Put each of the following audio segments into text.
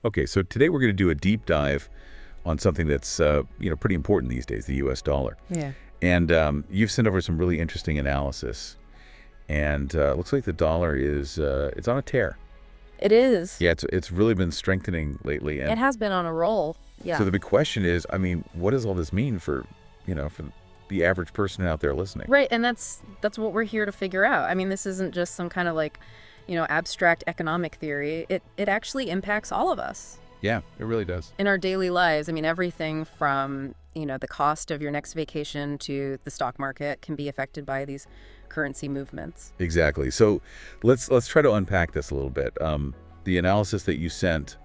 Okay, so today we're going to do a deep dive on something that's pretty important these days, the U.S. dollar. Yeah. And you've sent over some really interesting analysis, and it looks like the dollar is it's on a tear. It is. Yeah, it's really been strengthening lately. And It has been on a roll. Yeah. so the big question is, what does all this mean for the average person out there listening? Right, and that's what we're here to figure out. I mean, this isn't just some kind of abstract economic theory. It actually impacts all of us Yeah, it really does. in our daily lives. I mean, everything from, the cost of your next vacation to the stock market can be affected by these currency movements. Exactly. So let's try to unpack this a little bit. The analysis that you sent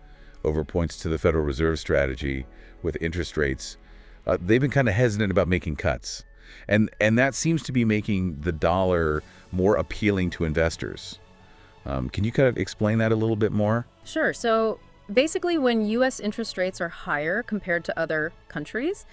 over points to the Federal Reserve strategy with interest rates. They've been kind of hesitant about making cuts, and that seems to be making the dollar more appealing to investors. Can you kind of explain that a little bit more? Sure. So basically, when U.S. interest rates are higher compared to other countries,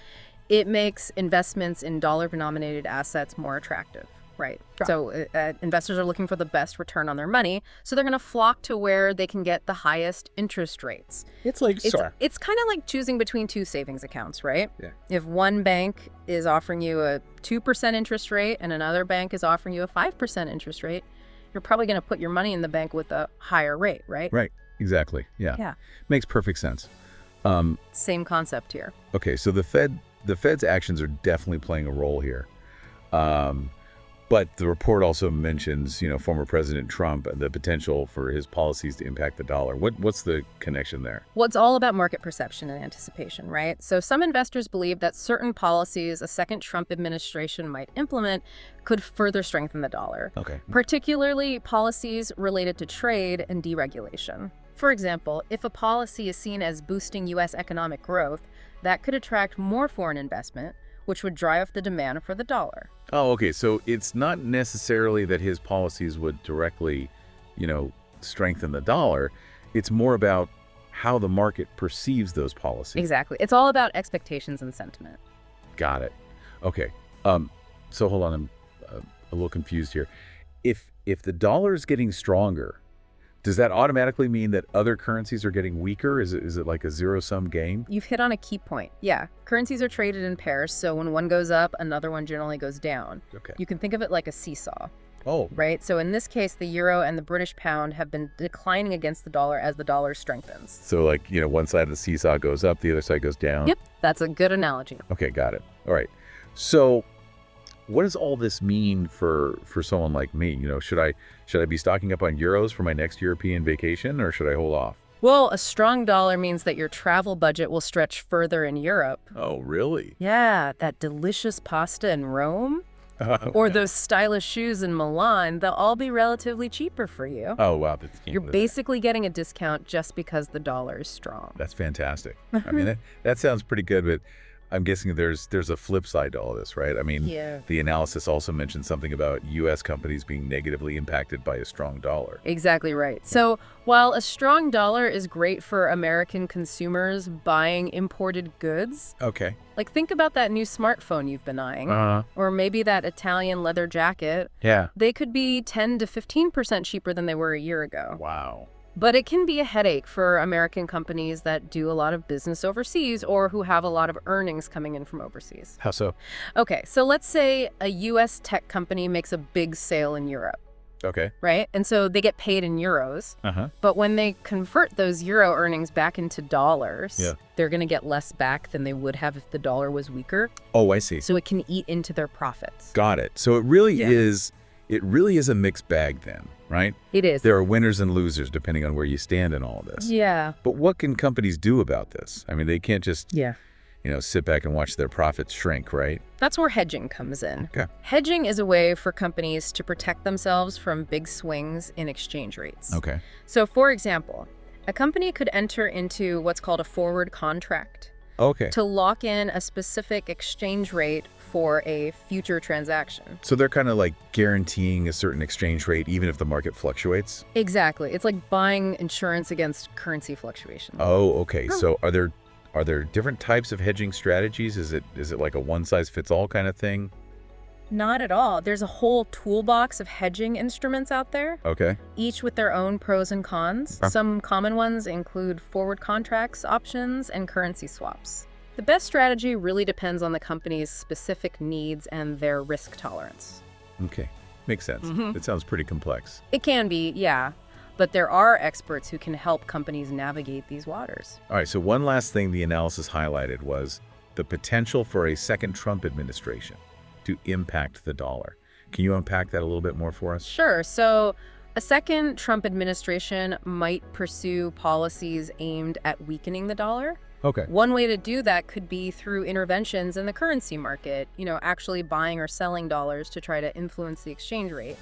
it makes investments in dollar-denominated assets more attractive. Right. Sure. So investors are looking for the best return on their money, so they're going to flock to where they can get the highest interest rates. It's like, It's kind of like choosing between two savings accounts, right? Yeah. If one bank is offering you a 2% interest rate and another bank is offering you a 5% interest rate, you're probably going to put your money in the bank with a higher rate, right? Right. Exactly. Yeah. Yeah. Makes perfect sense. Same concept here. Okay. So the Fed's actions are definitely playing a role here. But the report also mentions, former President Trump and the potential for his policies to impact the dollar. What's the connection there? Well, it's all about market perception and anticipation, right? So some investors believe that certain policies a second Trump administration might implement could further strengthen the dollar, Okay. particularly policies related to trade and deregulation. For example, if a policy is seen as boosting U.S. economic growth, that could attract more foreign investment, which would drive up the demand for the dollar. Oh, okay. So it's not necessarily that his policies would directly, strengthen the dollar. It's more about how the market perceives those policies. Exactly. It's all about expectations and sentiment. Got it. Okay. So hold on. I'm a little confused here. If the dollar is getting stronger, does that automatically mean that other currencies are getting weaker? Is it like a zero-sum game? You've hit on a key point. Yeah, currencies are traded in pairs, so when one goes up, another one generally goes down. Okay. You can think of it like a seesaw, Oh, right? So in this case, the euro and the British pound have been declining against the dollar as the dollar strengthens. so like, one side of the seesaw goes up, the other side goes down. Yep, that's a good analogy. Okay, got it. All right. So what does all this mean for someone like me? Should I be stocking up on euros for my next European vacation, or should I hold off? Well, a strong dollar means that your travel budget will stretch further in Europe. Oh, really? Yeah, that delicious pasta in Rome or those stylish shoes in Milan, they'll all be relatively cheaper for you. Oh, wow. You're basically getting a discount just because the dollar is strong. That's fantastic. That sounds pretty good, but I'm guessing there's a flip side to all this, right? Yeah. The analysis also mentioned something about U.S. companies being negatively impacted by a strong dollar. Exactly right. So while a strong dollar is great for American consumers buying imported goods, Okay. like think about that new smartphone you've been eyeing, or maybe that Italian leather jacket, Yeah. they could be 10 to 15% cheaper than they were a year ago. Wow. But it can be a headache for American companies that do a lot of business overseas or who have a lot of earnings coming in from overseas. How so? Okay, so let's say a U.S. tech company makes a big sale in Europe, Okay. right? And so they get paid in euros. But when they convert those euro earnings back into dollars, Yeah. they're going to get less back than they would have if the dollar was weaker. Oh, I see. So it can eat into their profits. Got it. So it really Yeah. is a mixed bag then, right? It is. There are winners and losers depending on where you stand in all of this. Yeah. But what can companies do about this? They can't just, Yeah. sit back and watch their profits shrink, right? That's where hedging comes in. Okay. Hedging is a way for companies to protect themselves from big swings in exchange rates. Okay. So, for example, a company could enter into what's called a forward contract Okay. to lock in a specific exchange rate for a future transaction. So they're kind of like guaranteeing a certain exchange rate even if the market fluctuates? Exactly. It's like buying insurance against currency fluctuations. Oh, okay. So are there different types of hedging strategies? Is it like a one-size-fits-all kind of thing? Not at all. There's a whole toolbox of hedging instruments out there, Okay. each with their own pros and cons. Some common ones include forward contracts, options, and currency swaps. The best strategy really depends on the company's specific needs and their risk tolerance. Okay. Makes sense. It sounds pretty complex. It can be, yeah, but there are experts who can help companies navigate these waters. All right, so one last thing the analysis highlighted was the potential for a second Trump administration to impact the dollar. Can you unpack that a little bit more for us? Sure. So a second Trump administration might pursue policies aimed at weakening the dollar. Okay. One way to do that could be through interventions in the currency market, actually buying or selling dollars to try to influence the exchange rate.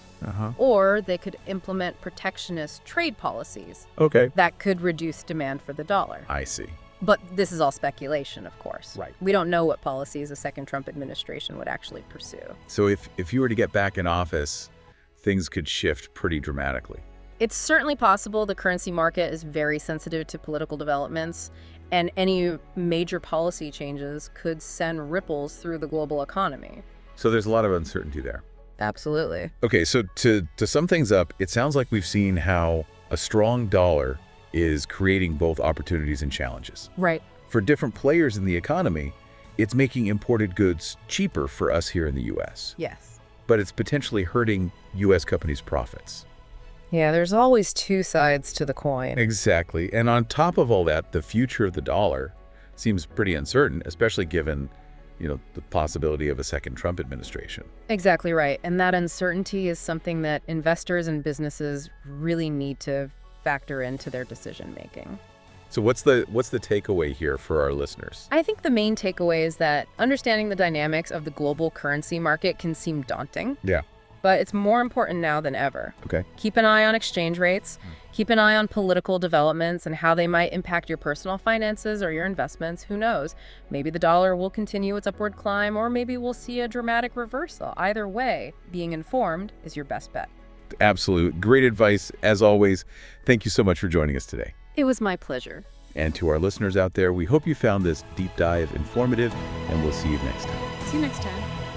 Or they could implement protectionist trade policies Okay. that could reduce demand for the dollar. I see. But this is all speculation, of course. Right. We don't know what policies a second Trump administration would actually pursue. So if you were to get back in office, things could shift pretty dramatically. It's certainly possible. The currency market is very sensitive to political developments, and any major policy changes could send ripples through the global economy. So there's a lot of uncertainty there. Absolutely. Okay, so to sum things up, it sounds like we've seen how a strong dollar is creating both opportunities and challenges. Right. For different players in the economy, it's making imported goods cheaper for us here in the U.S., Yes. but it's potentially hurting U.S. companies' profits. Yeah, there's always two sides to the coin. Exactly. And on top of all that, the future of the dollar seems pretty uncertain, especially given, the possibility of a second Trump administration. Exactly right. And that uncertainty is something that investors and businesses really need to factor into their decision making. So what's the takeaway here for our listeners? I think the main takeaway is that understanding the dynamics of the global currency market can seem daunting. Yeah. But it's more important now than ever. Okay. Keep an eye on exchange rates, keep an eye on political developments and how they might impact your personal finances or your investments. Who knows? Maybe the dollar will continue its upward climb, or maybe we'll see a dramatic reversal. Either way, being informed is your best bet. Absolute. Great advice, as always. Thank you so much for joining us today. It was my pleasure. And to our listeners out there, we hope you found this deep dive informative, and we'll see you next time. See you next time.